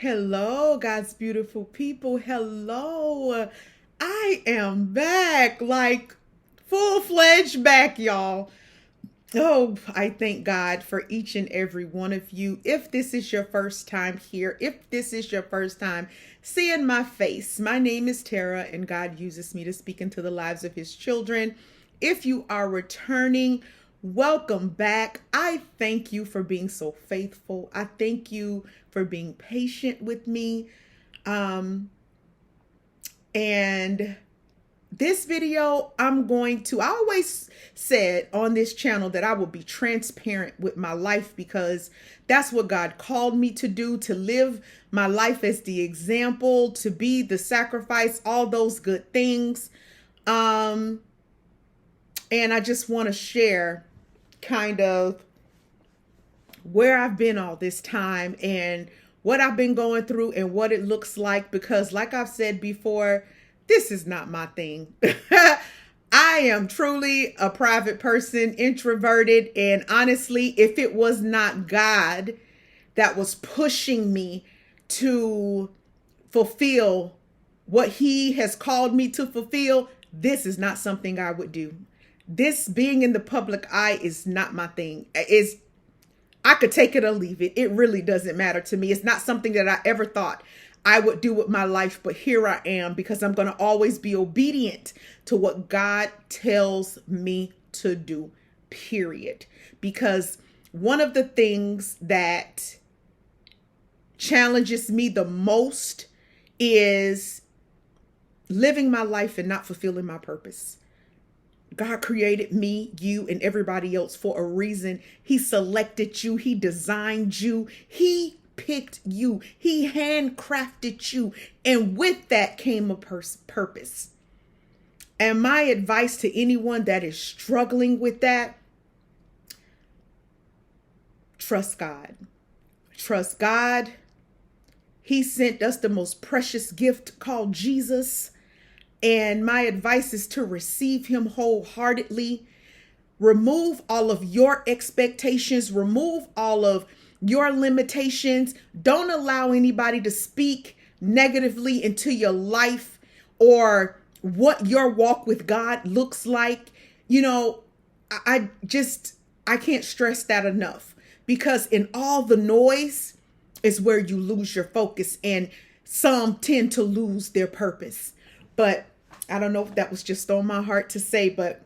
Hello, God's beautiful people. Hello. I am back, like full-fledged back, y'all. Oh, I thank God for each and every one of you. If this is your first time here, if this is your first time seeing my face, my name is Tara, and God uses me to speak into the lives of his children. If you are returning, welcome back. I thank you for being so faithful. I thank you for being patient with me. And this video, I always said on this channel that I will be transparent with my life because that's what God called me to do, to live my life as the example, to be the sacrifice, all those good things. And I just want to share kind of where I've been all this time and what I've been going through and what it looks like, because like I've said before, this is not my thing. I am truly a private person, introverted, and honestly, if it was not God that was pushing me to fulfill what he has called me to fulfill, this is not something I would do. This being in the public eye is not my thing. I could take it or leave it. It really doesn't matter to me. It's not something that I ever thought I would do with my life, but here I am because I'm going to always be obedient to what God tells me to do, period. Because one of the things that challenges me the most is living my life and not fulfilling my purpose. God created me, you, and everybody else for a reason. He selected you. He designed you. He picked you. He handcrafted you. And with that came a purpose. And my advice to anyone that is struggling with that, trust God. Trust God. He sent us the most precious gift called Jesus. And my advice is to receive him wholeheartedly. Remove all of your expectations. Remove all of your limitations. Don't allow anybody to speak negatively into your life or what your walk with God looks like. You know, I can't stress that enough, because in all the noise is where you lose your focus, and some tend to lose their purpose. But I don't know if that was just on my heart to say, but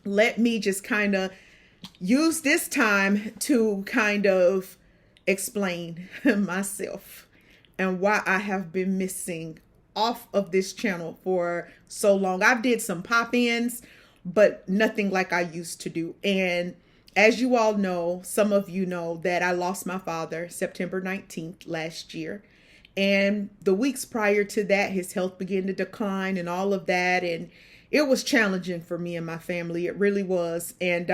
let me just kind of use this time to kind of explain myself and why I have been missing off of this channel for so long. I did some pop-ins, but nothing like I used to do. And as you all know, some of you know that I lost my father September 19th last year. And the weeks prior to that, his health began to decline and all of that. And it was challenging for me and my family. It really was. And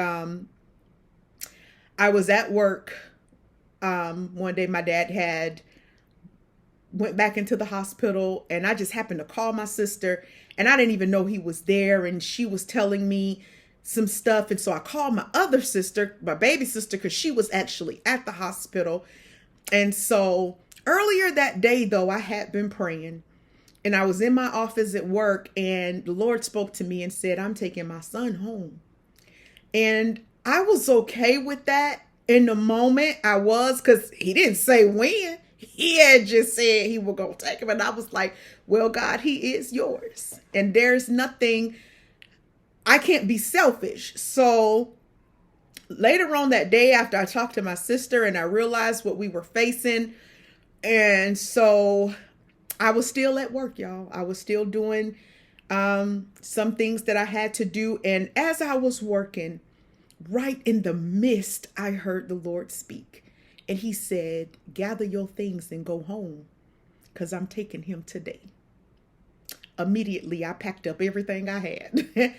I was at work. One day my dad went back into the hospital, and I just happened to call my sister, and I didn't even know he was there. And she was telling me some stuff. And so I called my other sister, my baby sister, because she was actually at the hospital. And so earlier that day, though, I had been praying, and I was in my office at work, and the Lord spoke to me and said, I'm taking my son home. And I was okay with that in the moment. I was, because he didn't say when. He had just said he was going to take him. And I was like, well, God, he is yours. And there's nothing, I can't be selfish. So later on that day, after I talked to my sister and I realized what we were facing, and so I was still at work, y'all. I was still doing some things that I had to do. And as I was working, right in the midst, I heard the Lord speak. And he said, gather your things and go home, because I'm taking him today. Immediately, I packed up everything I had.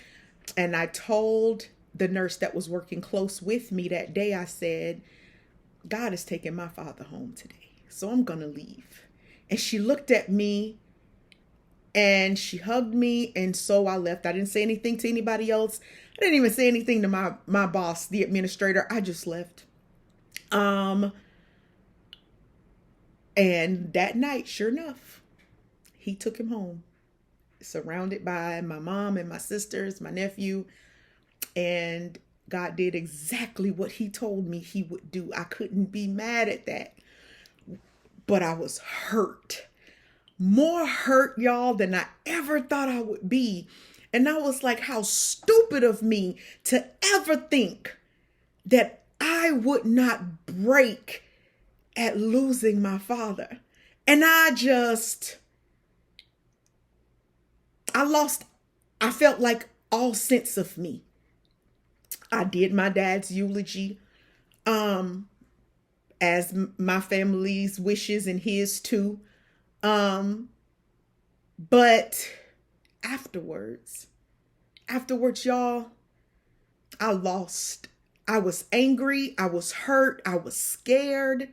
And I told the nurse that was working close with me that day, I said, God is taking my father home today, so I'm going to leave. And she looked at me and she hugged me. And so I left. I didn't say anything to anybody else. I didn't even say anything to my boss, the administrator. I just left. And that night, sure enough, he took him home, surrounded by my mom and my sisters, my nephew. And God did exactly what he told me he would do. I couldn't be mad at that. But I was hurt. More hurt, y'all, than I ever thought I would be. And I was like, how stupid of me to ever think that I would not break at losing my father. And I felt like all sense of me. I did my dad's eulogy, as my family's wishes and his too. But afterwards, y'all, I lost. I was angry. I was hurt. I was scared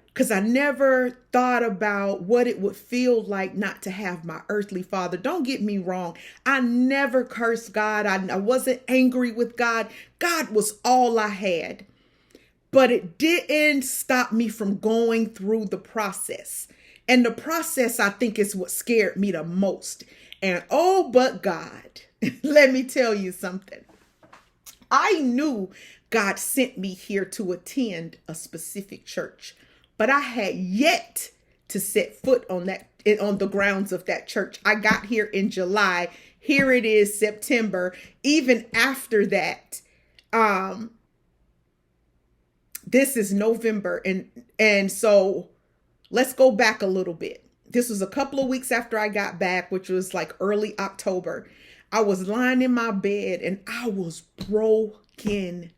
because I never thought about what it would feel like not to have my earthly father. Don't get me wrong. I never cursed God. I wasn't angry with God. God was all I had. But it didn't stop me from going through the process. And the process, I think, is what scared me the most. And oh, but God, let me tell you something. I knew God sent me here to attend a specific church, but I had yet to set foot on the grounds of that church. I got here in July. Here it is, September. Even after that, this is November. And so let's go back a little bit. This was a couple of weeks after I got back, which was like early October. I was lying in my bed and I was broken.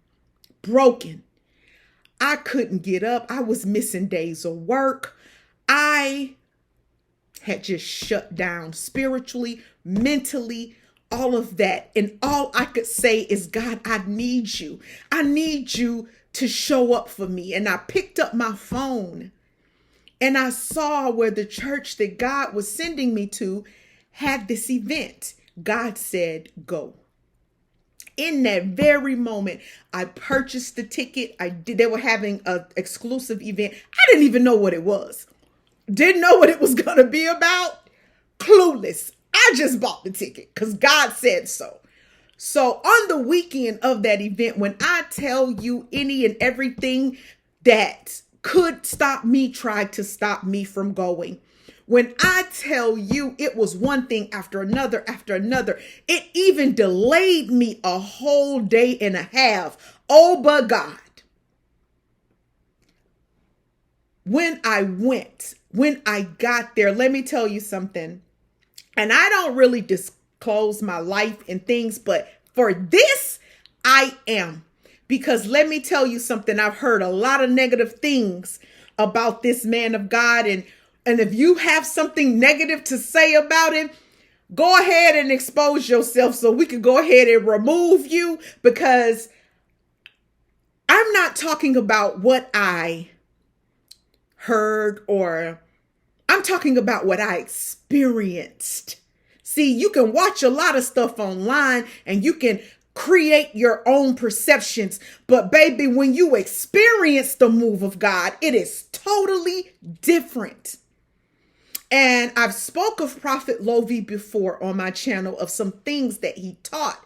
I couldn't get up. I was missing days of work. I had just shut down spiritually, mentally, all of that. And all I could say is, God, I need you. I need you to show up for me. And I picked up my phone and I saw where the church that God was sending me to had this event. God said, go. In that very moment, I purchased the ticket. They were having an exclusive event. I didn't even know what it was. Didn't know what it was going to be about. Clueless. I just bought the ticket because God said so. So on the weekend of that event, when I tell you any and everything that could stop me, tried to stop me from going. When I tell you it was one thing after another, it even delayed me a whole day and a half. Oh, but God. When I got there, let me tell you something. And I don't really disclose my life and things, but for this, I am. Because let me tell you something, I've heard a lot of negative things about this man of God. And if you have something negative to say about him, go ahead and expose yourself so we can go ahead and remove you. Because I'm not talking about what I heard, or I'm talking about what I experienced. See, you can watch a lot of stuff online and you can create your own perceptions. But baby, when you experience the move of God, it is totally different. And I've spoke of Prophet Lovey before on my channel of some things that he taught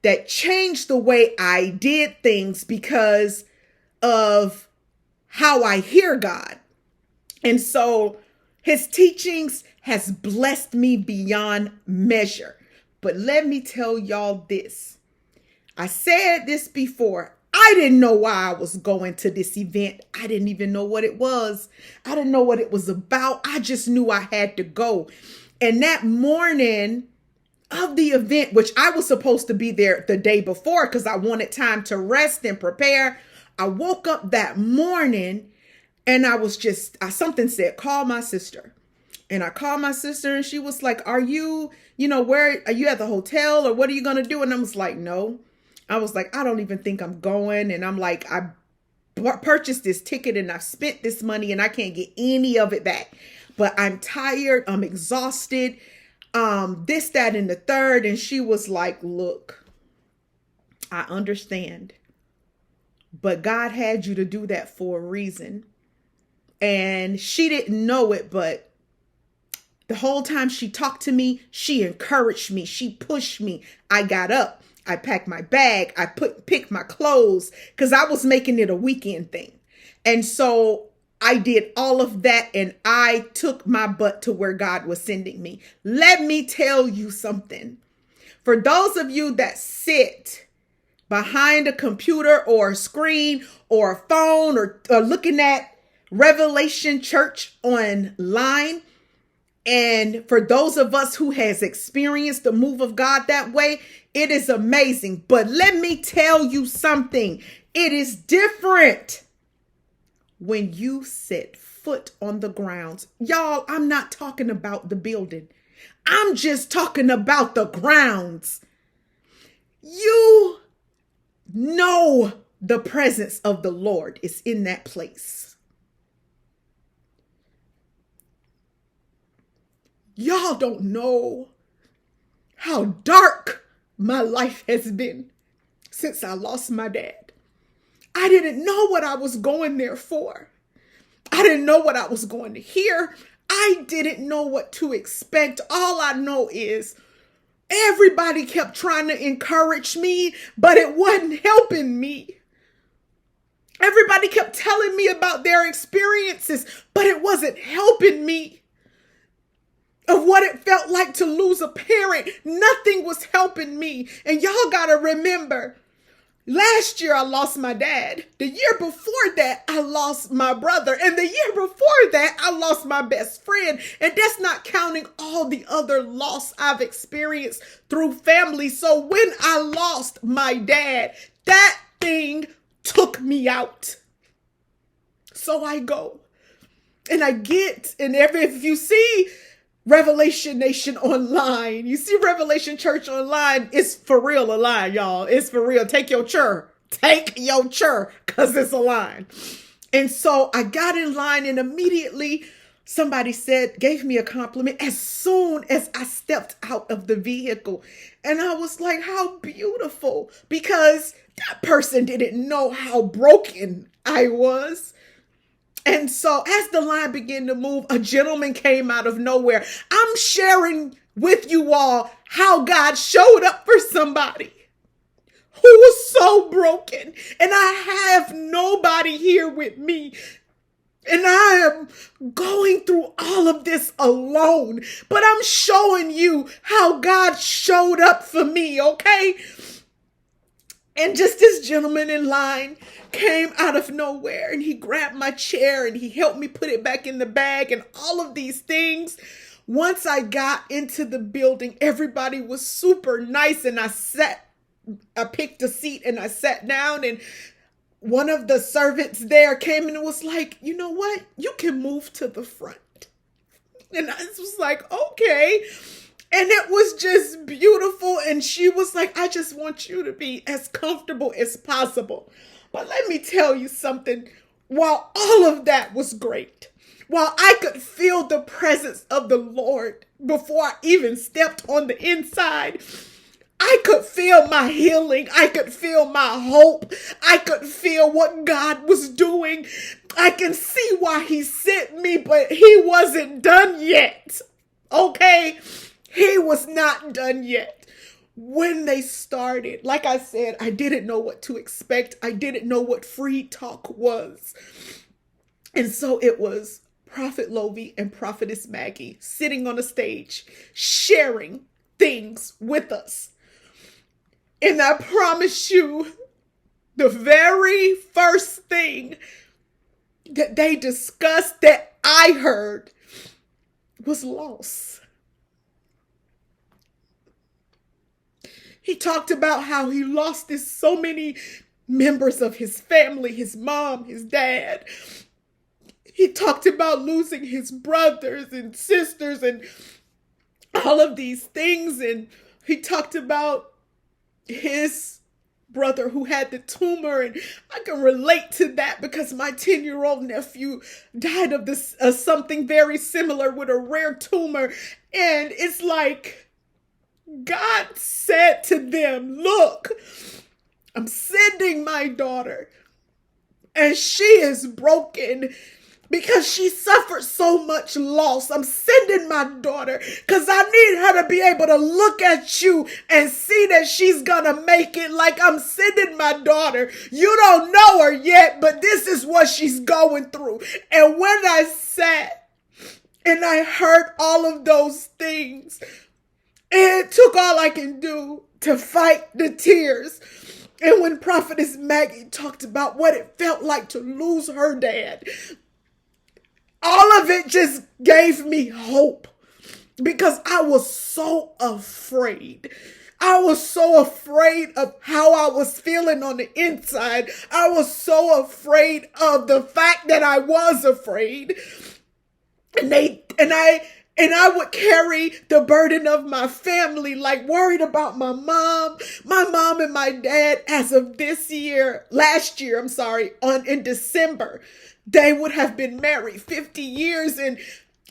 that changed the way I did things because of how I hear God. And so his teachings has blessed me beyond measure. But let me tell y'all this. I said this before. I didn't know why I was going to this event. I didn't even know what it was. I didn't know what it was about. I just knew I had to go. And that morning of the event, which I was supposed to be there the day before because I wanted time to rest and prepare, I woke up that morning and something said, call my sister. And I called my sister and she was like, are you where are you at the hotel or what are you going to do? And I was like, no. I was like, I don't even think I'm going. And I'm like, I purchased this ticket and I've spent this money and I can't get any of it back. But I'm tired. I'm exhausted. This, that, and the third. And she was like, look, I understand. But God had you to do that for a reason. And she didn't know it, but the whole time she talked to me, she encouraged me. She pushed me. I got up. I packed my bag. I picked my clothes because I was making it a weekend thing. And so I did all of that, and I took my butt to where God was sending me. Let me tell you something. For those of you that sit behind a computer or a screen or a phone or looking at Revelation Church online, and for those of us who has experienced the move of God that way, it is amazing. But let me tell you something. It is different when you set foot on the grounds. Y'all, I'm not talking about the building. I'm just talking about the grounds. You know the presence of the Lord is in that place. Y'all don't know how dark my life has been since I lost my dad. I didn't know what I was going there for. I didn't know what I was going to hear. I didn't know what to expect. All I know is everybody kept trying to encourage me, but it wasn't helping me. Everybody kept telling me about their experiences, but it wasn't helping me. Of what it felt like to lose a parent. Nothing was helping me. And y'all gotta remember, last year I lost my dad. The year before that, I lost my brother. And the year before that, I lost my best friend. And that's not counting all the other loss I've experienced through family. So when I lost my dad, that thing took me out. So I go and I get, and if you see Revelation Nation online, you see Revelation Church online, it's for real a line, y'all. It's for real. Take your chair, because it's a line. And so I got in line, and immediately somebody gave me a compliment as soon as I stepped out of the vehicle. And I was like, how beautiful, because that person didn't know how broken I was. And so as the line began to move, a gentleman came out of nowhere. I'm sharing with you all how God showed up for somebody who was so broken. And I have nobody here with me. And I am going through all of this alone. But I'm showing you how God showed up for me, okay? And just this gentleman in line came out of nowhere, and he grabbed my chair and he helped me put it back in the bag and all of these things. Once I got into the building, everybody was super nice, and I picked a seat and I sat down, and one of the servants there came and was like, you know what? You can move to the front. And I was like, okay. And it was just beautiful. And she was like, I just want you to be as comfortable as possible. But let me tell you something. While all of that was great, while I could feel the presence of the Lord before I even stepped on the inside, I could feel my healing. I could feel my hope. I could feel what God was doing. I can see why he sent me, but he wasn't done yet. Okay? He was not done yet. When they started, like I said, I didn't know what to expect. I didn't know what free talk was. And so it was Prophet Lovie and Prophetess Maggie sitting on a stage, sharing things with us. And I promise you, the very first thing that they discussed that I heard was loss. He talked about how he lost so many members of his family, his mom, his dad. He talked about losing his brothers and sisters and all of these things. And he talked about his brother who had the tumor. And I can relate to that because my 10-year-old nephew died of something very similar with a rare tumor. And it's like, God said to them, look, I'm sending my daughter, and she is broken because she suffered so much loss. I'm sending my daughter because I need her to be able to look at you and see that she's gonna make it. Like, I'm sending my daughter. You don't know her yet, but this is what she's going through. And when I sat and I heard all of those things, it took all I can do to fight the tears. And when Prophetess Maggie talked about what it felt like to lose her dad, all of it just gave me hope, because I was so afraid. I was so afraid of how I was feeling on the inside. I was so afraid of the fact that I was afraid. And I would carry the burden of my family, like worried about my mom and my dad. As of last year, in December, they would have been married 50 years, and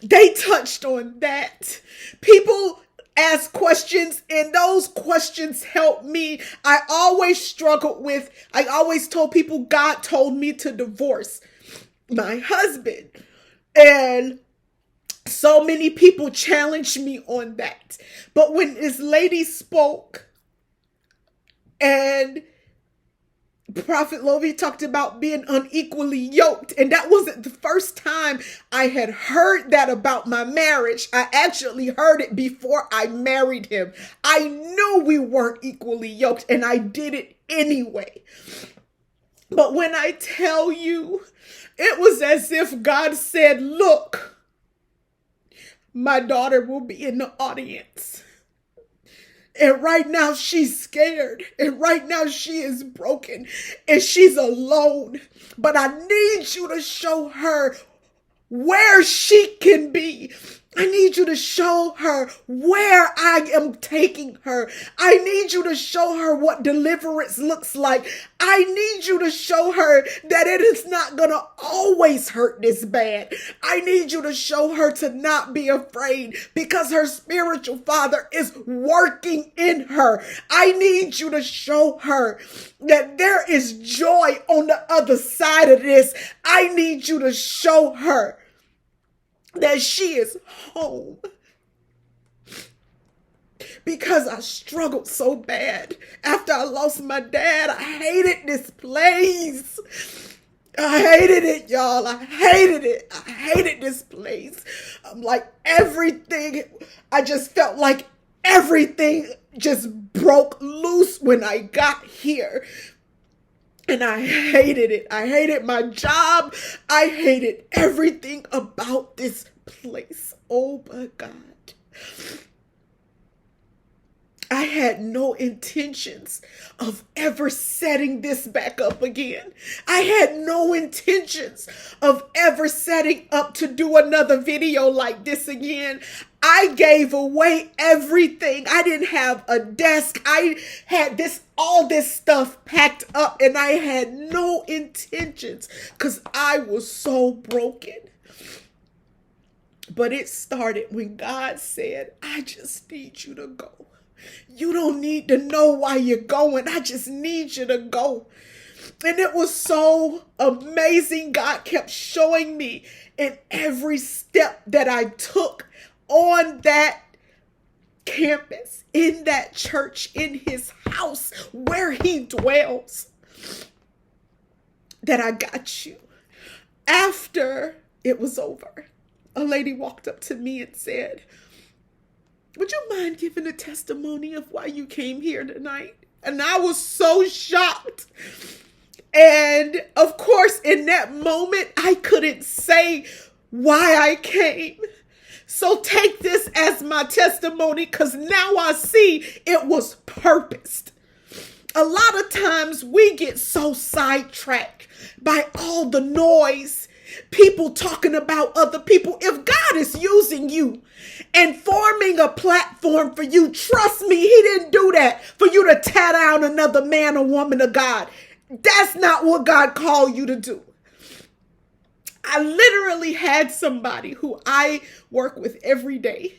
they touched on that. People ask questions, and those questions help me. I always told people God told me to divorce my husband. And so many people challenged me on that. But when this lady spoke, and Prophet Lovie talked about being unequally yoked, and that wasn't the first time I had heard that about my marriage. I actually heard it before I married him. I knew we weren't equally yoked, and I did it anyway. But when I tell you, it was as if God said, look, my daughter will be in the audience. And right now she's scared. And right now she is broken. And she's alone. But I need you to show her where she can be. I need you to show her where I am taking her. I need you to show her what deliverance looks like. I need you to show her that it is not going to always hurt this bad. I need you to show her to not be afraid, because her spiritual father is working in her. I need you to show her that there is joy on the other side of this. I need you to show her that she is home, because I struggled so bad after I lost my dad. I hated this place. I hated it, y'all. I hated it. I hated this place. I'm like, everything, I just felt like everything just broke loose when I got here. And I hated it. I hated my job. I hated everything about this place. Oh my God. I had no intentions of ever setting this back up again. I had no intentions of ever setting up to do another video like this again. I gave away everything. I didn't have a desk. I had all this stuff packed up, and I had no intentions because I was so broken. But it started when God said, I just need you to go. You don't need to know why you're going. I just need you to go. And it was so amazing. God kept showing me in every step that I took on that campus, in that church, in his house where he dwells, that I got you. After it was over, a lady walked up to me and said, would you mind giving a testimony of why you came here tonight? And I was so shocked. And of course, in that moment, I couldn't say why I came. So take this as my testimony, because now I see it was purposed. A lot of times we get so sidetracked by all the noise, people talking about other people. If God is using you and forming a platform for you, trust me, he didn't do that for you to tear down another man or woman of God. That's not what God called you to do. I literally had somebody who I work with every day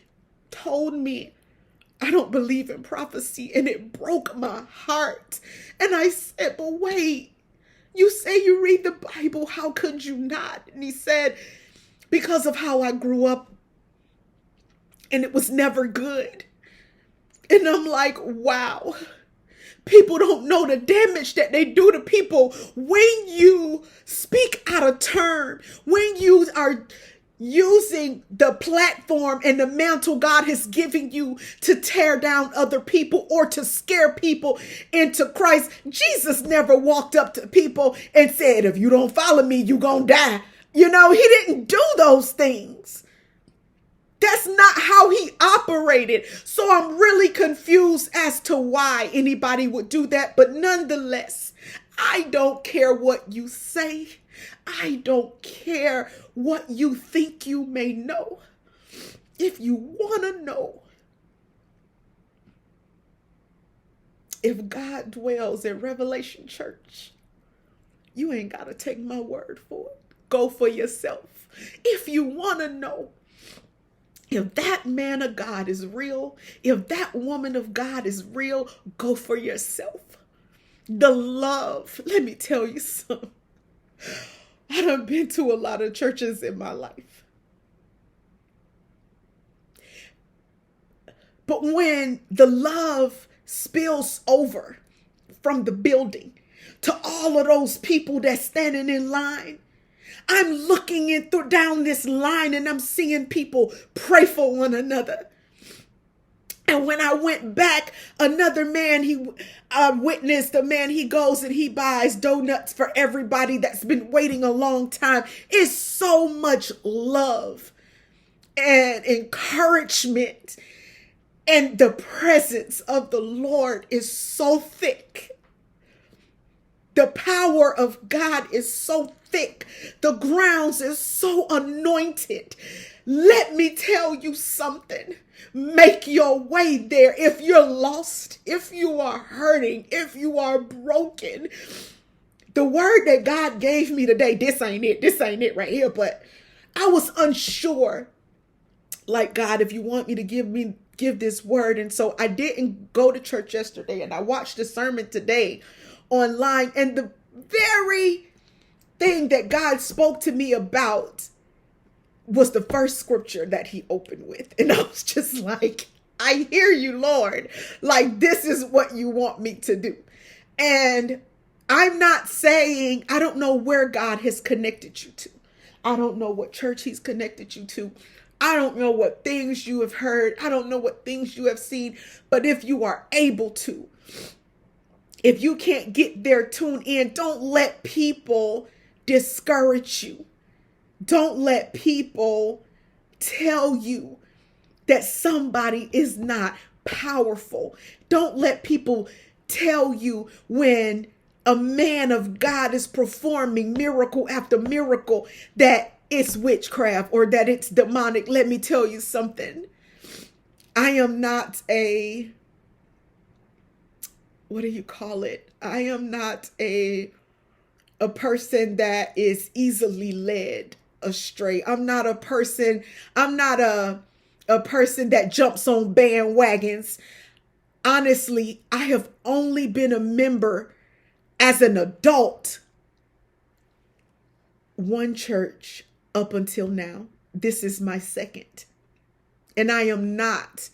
told me, I don't believe in prophecy, and it broke my heart. And I said, but wait, You say you read the Bible. How could you not? And he said, because of how I grew up, and it was never good. And I'm like, wow. People don't know the damage that they do to people when you speak out of turn, when you are using the platform and the mantle God has given you to tear down other people or to scare people into Christ. Jesus never walked up to people and said, if you don't follow me, you're going to die. You know, he didn't do those things. That's not how he operated. So I'm really confused as to why anybody would do that. But nonetheless, I don't care what you say. I don't care what you think you may know. If you want to know if God dwells in Revelation Church, you ain't got to take my word for it. Go for yourself. If you want to know if that man of God is real, if that woman of God is real, go for yourself. The love, let me tell you something. I done been to a lot of churches in my life. But when the love spills over from the building to all of those people that's standing in line, I'm looking down this line and I'm seeing people pray for one another. And when I went back, another man, witnessed a man, he goes and he buys donuts for everybody that's been waiting a long time. It's so much love and encouragement. And the presence of the Lord is so thick. The power of God is so thick. The grounds is so anointed. Let me tell you something. Make your way there. If you're lost, if you are hurting, if you are broken, the word that God gave me today, this ain't it right here, but I was unsure. Like, God, if you want me to give this word. And so I didn't go to church yesterday, and I watched the sermon today online, and the very thing that God spoke to me about was the first scripture that he opened with. And I was just like, I hear you, Lord. Like, this is what you want me to do. And I'm not saying, I don't know where God has connected you to. I don't know what church he's connected you to. I don't know what things you have heard. I don't know what things you have seen. But if you are able to, if you can't get there, tune in. Don't let people discourage you. Don't let people tell you that somebody is not powerful. Don't let people tell you when a man of God is performing miracle after miracle that it's witchcraft or that it's demonic. Let me tell you something. I am not what do you call it? I am not a person that is easily led astray. I'm not a person that jumps on bandwagons. Honestly, I have only been a member as an adult one church up until now. This is my second. And I am not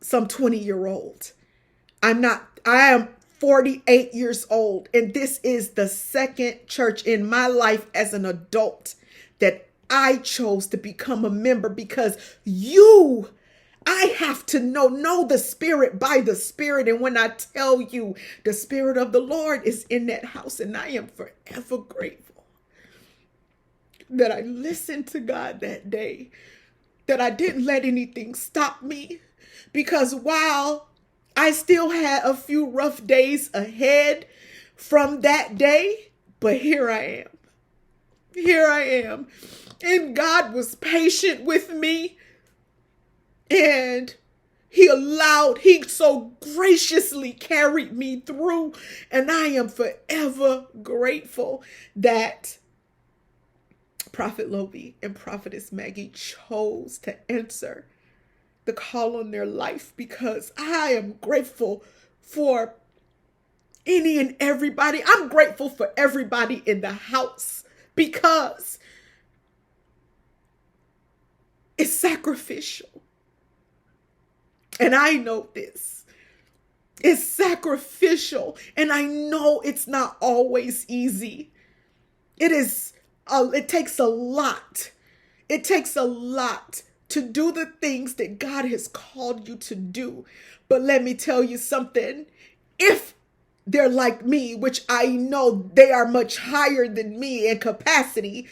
some 20-year-old. I am 48 years old. And this is the second church in my life as an adult that I chose to become a member, because I have to know the Spirit by the Spirit. And when I tell you, the Spirit of the Lord is in that house, and I am forever grateful that I listened to God that day, that I didn't let anything stop me, because while I still had a few rough days ahead from that day, but here I am. Here I am. And God was patient with me. And he so graciously carried me through. And I am forever grateful that Prophet Lobi and Prophetess Maggie chose to answer the call on their life, because I am grateful for Any and everybody. I'm grateful for everybody in the house because it's sacrificial. And I know this. It's sacrificial. And I know it's not always easy. It takes a lot. It takes a lot to do the things that God has called you to do. But let me tell you something. If they're like me, which I know they are much higher than me in capacity,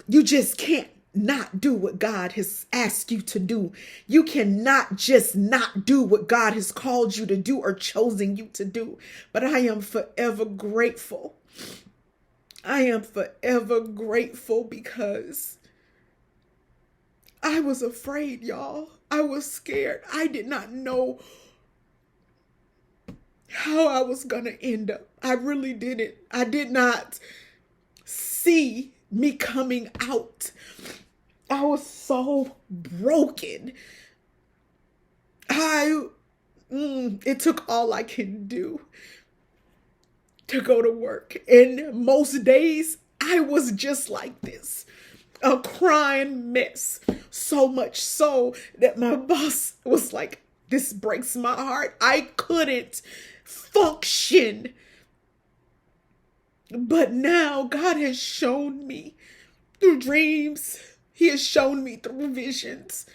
you just can't not do what God has asked you to do. You cannot just not do what God has called you to do or chosen you to do. But I am forever grateful. I am forever grateful because I was afraid, y'all. I was scared. I did not know how I was going to end up. I really didn't. I did not see me coming out. I was so broken. It took all I can do to go to work. And most days I was just like this, a crying mess. So much so that my boss was like, this breaks my heart. I couldn't function. But now God has shown me through dreams, He has shown me through visions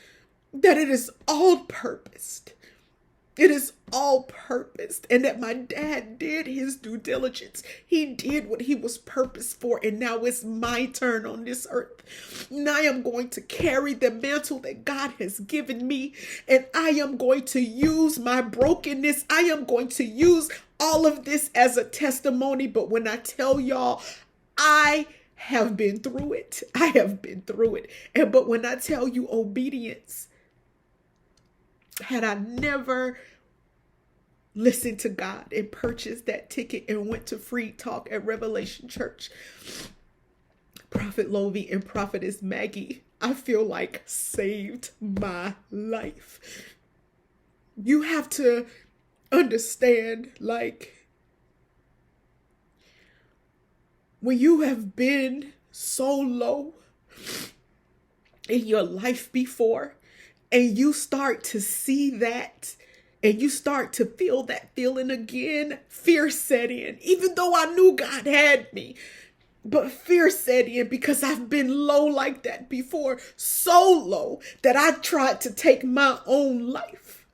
that it is all purposed. It is all purposed, and that my dad did his due diligence. He did what he was purposed for, and now it's my turn on this earth. And I am going to carry the mantle that God has given me, and I am going to use my brokenness. I am going to use all of this as a testimony. But when I tell y'all, I have been through it. I have been through it. But when I tell you obedience, had I never listened to God and purchased that ticket and went to Free Talk at Revelation Church, Prophet Lovey and Prophetess Maggie, I feel like saved my life. You have to understand, like, when you have been so low in your life before, and you start to see that, and you start to feel that feeling again, fear set in. Even though I knew God had me, but fear set in because I've been low like that before. So low that I tried to take my own life.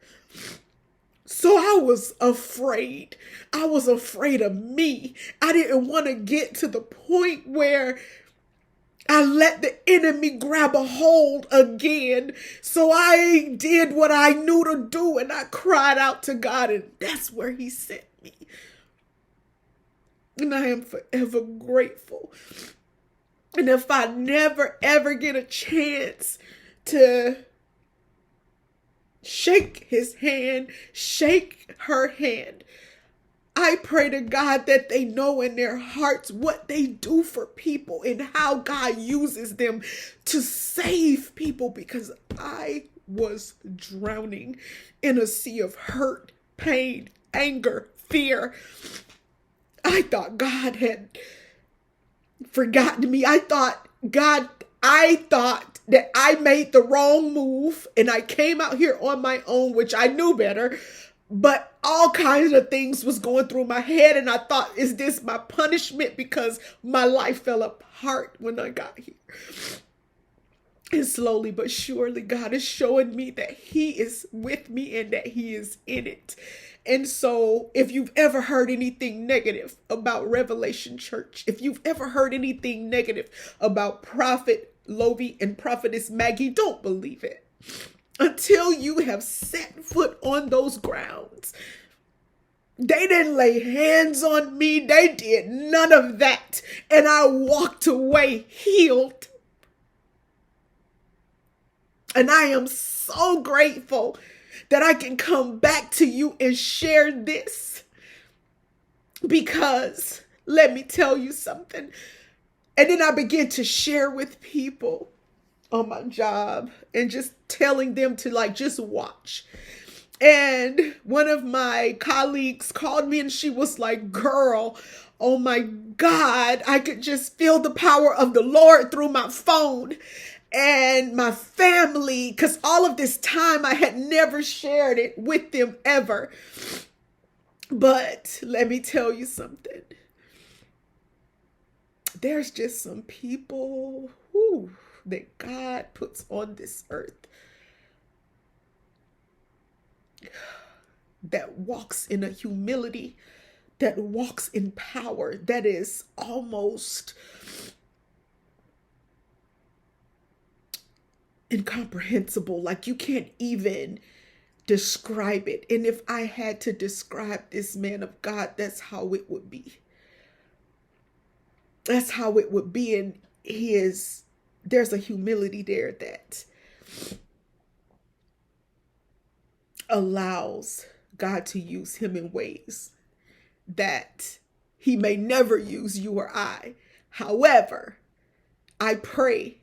So I was afraid. I was afraid of me. I didn't want to get to the point where I let the enemy grab a hold again. So I did what I knew to do, and I cried out to God, and that's where He sent me. And I am forever grateful. And if I never ever get a chance to shake His hand, shake her hand, I pray to God that they know in their hearts what they do for people and how God uses them to save people, because I was drowning in a sea of hurt, pain, anger, fear. I thought God had forgotten me. I thought that I made the wrong move and I came out here on my own, which I knew better. But all kinds of things was going through my head, and I thought, is this my punishment because my life fell apart when I got here? And slowly but surely, God is showing me that He is with me and that He is in it. And so if you've ever heard anything negative about Revelation Church, if you've ever heard anything negative about Prophet Lovey and Prophetess Maggie, don't believe it until you have set foot on those grounds. They didn't lay hands on me. They did none of that. And I walked away healed. And I am so grateful that I can come back to you and share this. Because let me tell you something. And then I began to share with people on my job and just telling them to just watch. And one of my colleagues called me and she was like, girl, oh my God, I could just feel the power of the Lord through my phone. And my family, because all of this time I had never shared it with them ever. But let me tell you something. There's just some people that God puts on this earth that walks in a humility, that walks in power, that is almost incomprehensible. Like you can't even describe it. And if I had to describe this man of God, that's how it would be. That's how it would be. And there's a humility there that allows God to use him in ways that he may never use you or I. However, I pray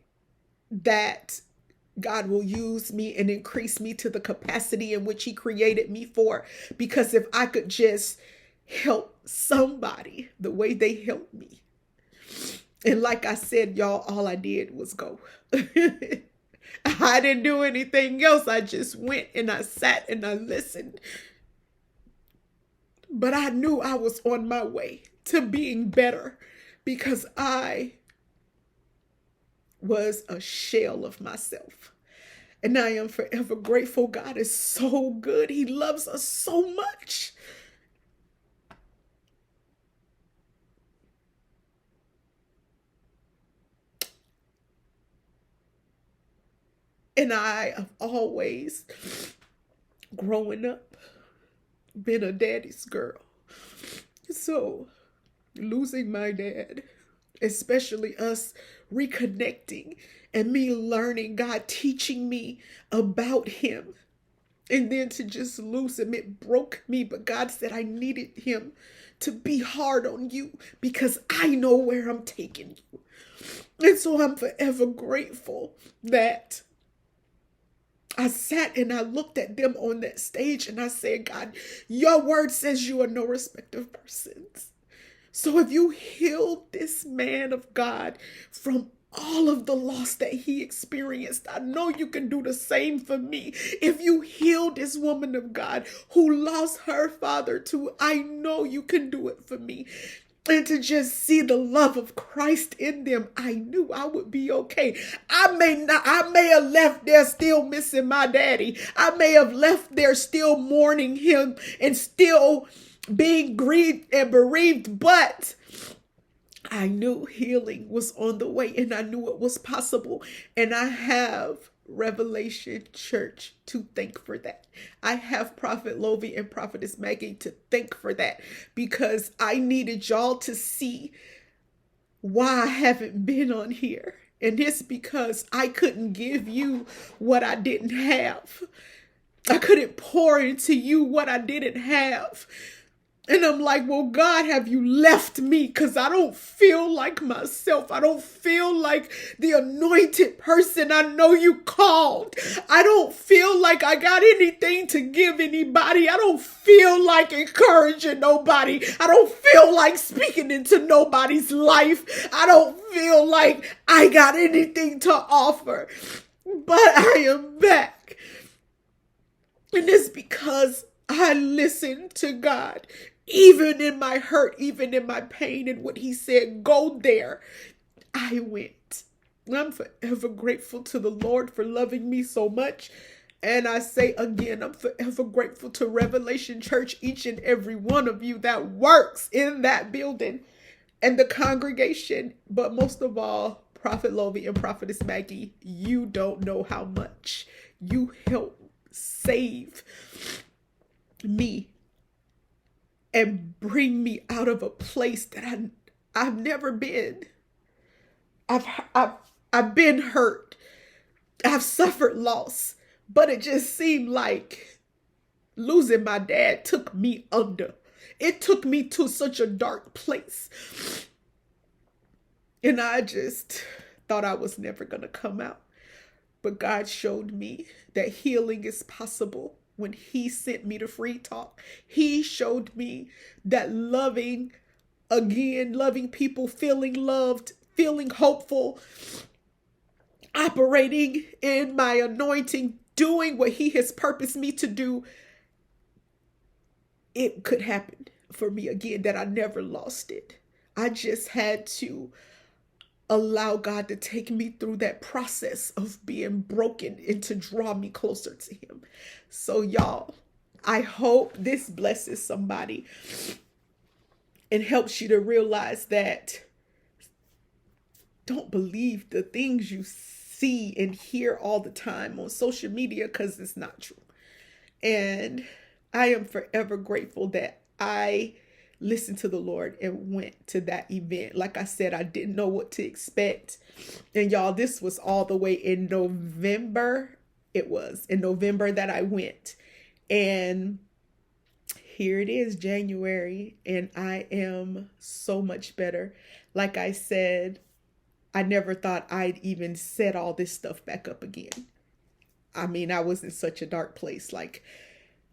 that God will use me and increase me to the capacity in which he created me for. Because if I could just help somebody the way they helped me. And like I said, y'all, all I did was go. I didn't do anything else. I just went and I sat and I listened. But I knew I was on my way to being better because I was a shell of myself. And I am forever grateful. God is so good. He loves us so much. And I have always, growing up, been a daddy's girl. So losing my dad, especially us reconnecting and me learning, God teaching me about him, and then to just lose him, it broke me. But God said I needed him to be hard on you because I know where I'm taking you. And so I'm forever grateful that I sat and I looked at them on that stage and I said, God, your word says you are no respecter of persons. So if you healed this man of God from all of the loss that he experienced, I know you can do the same for me. If you healed this woman of God who lost her father too, I know you can do it for me. And to just see the love of Christ in them, I knew I would be okay. I may have left there still missing my daddy. I may have left there still mourning him and still being grieved and bereaved, but I knew healing was on the way and I knew it was possible. And I have Revelation Church to thank for that. I have Prophet Lovey and Prophetess Maggie to thank for that, because I needed y'all to see why I haven't been on here. And it's because I couldn't give you what I didn't have. I couldn't pour into you what I didn't have. And I'm like, well, God, have you left me? Because I don't feel like myself. I don't feel like the anointed person I know you called. I don't feel like I got anything to give anybody. I don't feel like encouraging nobody. I don't feel like speaking into nobody's life. I don't feel like I got anything to offer. But I am back. And it's because I listened to God. Even in my hurt, even in my pain, and what he said, go there, I went. I'm forever grateful to the Lord for loving me so much. And I say again, I'm forever grateful to Revelation Church, each and every one of you that works in that building and the congregation. But most of all, Prophet Lovey and Prophetess Maggie, you don't know how much you help save me and bring me out of a place that I've never been. I've been hurt. I've suffered loss, but it just seemed like losing my dad took me under. It took me to such a dark place. And I just thought I was never going to come out. But God showed me that healing is possible. when he sent me to Free Talk. He showed me that loving again, loving people, feeling loved, feeling hopeful, operating in my anointing, doing what he has purposed me to do, it could happen for me again, that I never lost it. I just had to allow God to take me through that process of being broken and to draw me closer to him. So y'all, I hope this blesses somebody and helps you to realize that don't believe the things you see and hear all the time on social media, because it's not true. And I am forever grateful that I listened to the Lord and went to that event. Like I said, I didn't know what to expect. And y'all, this was all the way in November. It was in November that I went. And here it is, January, and I am so much better. Like I said, I never thought I'd even set all this stuff back up again. I mean, I was in such a dark place, like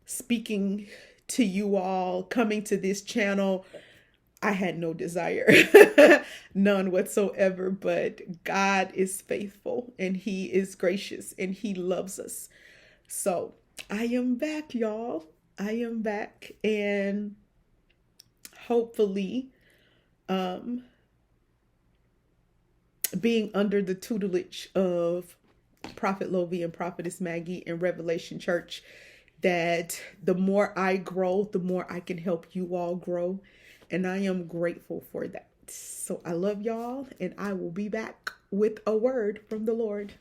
speaking to you all, coming to this channel. I had no desire, none whatsoever, but God is faithful and he is gracious and he loves us. So I am back, y'all. I am back, and hopefully, being under the tutelage of Prophet Lovie and Prophetess Maggie and Revelation Church, that the more I grow, the more I can help you all grow. And I am grateful for that. So I love y'all, and I will be back with a word from the Lord.